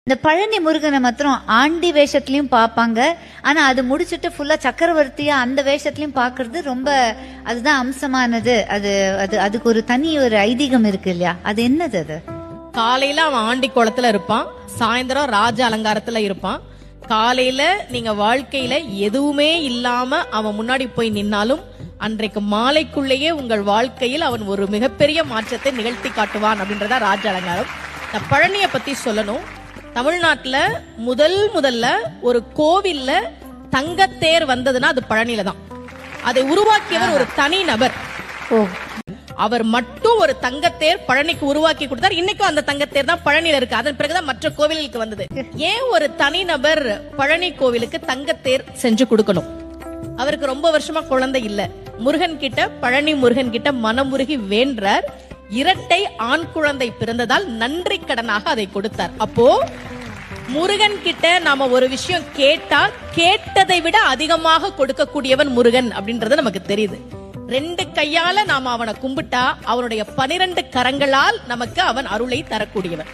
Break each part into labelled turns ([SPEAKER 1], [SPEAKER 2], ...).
[SPEAKER 1] இந்த பழனி முருகனை மாத்திரம் ஆண்டி வேஷத்துலயும் பாப்பாங்க. ஆனா அது முடிச்சுட்டு ஃபுல்லா சக்கரவர்த்தியா அந்த வேஷத்துலயும் பாக்குறது ரொம்ப அதுதான் அம்சமானது. அது அது அதுக்கு ஒரு தனி ஒரு ஐதீகம் இருக்கு இல்லையா? அது என்னது? அது
[SPEAKER 2] காலையில அவன் ஆண்டி குளத்துல இருப்பான், சாயந்தரம் ராஜ அலங்காரத்துல இருப்பான். காலையில நீங்க வாழ்க்கையில எதுவுமே இல்லாம அவன் முன்னாடி போய் நின்னாலும் அன்றைக்கு மாலைக்குள்ளேயே உங்கள் வாழ்க்கையில் அவன் ஒரு மிகப்பெரிய மாற்றத்தை நிகழ்த்தி காட்டுவான் அப்படின்றதா ராஜ அலங்காரம். இந்த பழனிய பத்தி சொல்லணும். தமிழ்நாட்டுல முதல்ல ஒரு கோவில்ல தங்கத்தேர் வந்ததுன்னா அது பழனியில தான். அதை உருவாக்கியவர் ஒரு தனி நபர். அவர் மட்டும் ஒரு தங்கத்தேர் பழனிக்கு உருவாக்கி கொடுத்தார். இன்னைக்கும் அந்த தங்கத்தேர் தான் பழனியில இருக்கு. அதன் பிறகுதான் மற்ற கோவிலுக்கு வந்தது. ஏன் ஒரு தனி நபர் பழனி கோவிலுக்கு தங்கத்தேர் செஞ்சு கொடுக்கணும்? அவருக்கு ரொம்ப வருஷமா குழந்தை இல்ல. முருகன் கிட்ட, பழனி முருகன் கிட்ட மனமுருகி வேண்டார். இரட்டை ஆண் குழந்தை பிறந்ததால் நன்றி கடனாக அதை கொடுத்தார். அப்போ முருகன் கிட்ட நாம ஒரு விஷயம் கேட்டா கேட்டதை விட அதிகமாக கொடுக்கக்கூடியவன் முருகன் அப்படின்றது நமக்கு தெரியுது. 2 கையால நாம அவனை கும்பிட்டா அவனுடைய 12 கரங்களால் நமக்கு அவன் அருளை தரக்கூடியவன்.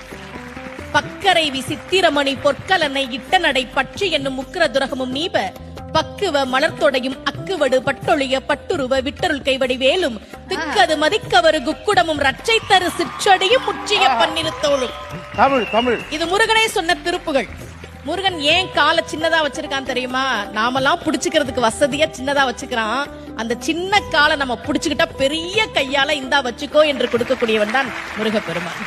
[SPEAKER 2] பக்கரைவி சித்திரமணி பொற்கலனை இட்ட நடை பற்றி என்னும் முக்கிர துரகமும் நீப பக்குவ மலர்த்தொடையும் அக்குவடு பட்டொழிய பட்டுருவ விட்டருள் கைவடி வேலும் திக்கது மதிக்கவரு குக்குடமும் ரச்சை தரு சிற்றடியும் முற்றிய பன்னிருத்தோளும். தமிழ் இது முருகனே சொன்ன திருப்புகள். முருகன் ஏன் காலை சின்னதா வச்சிருக்கான் தெரியுமா? நாமெல்லாம் புடிச்சுக்கிறதுக்கு வசதியா சின்னதா வச்சுக்கிறான். அந்த சின்ன காலை நம்ம புடிச்சுக்கிட்டா பெரிய கையால இந்தா வச்சுக்கோ என்று கொடுக்கக்கூடியவன் தான் முருக பெருமான்.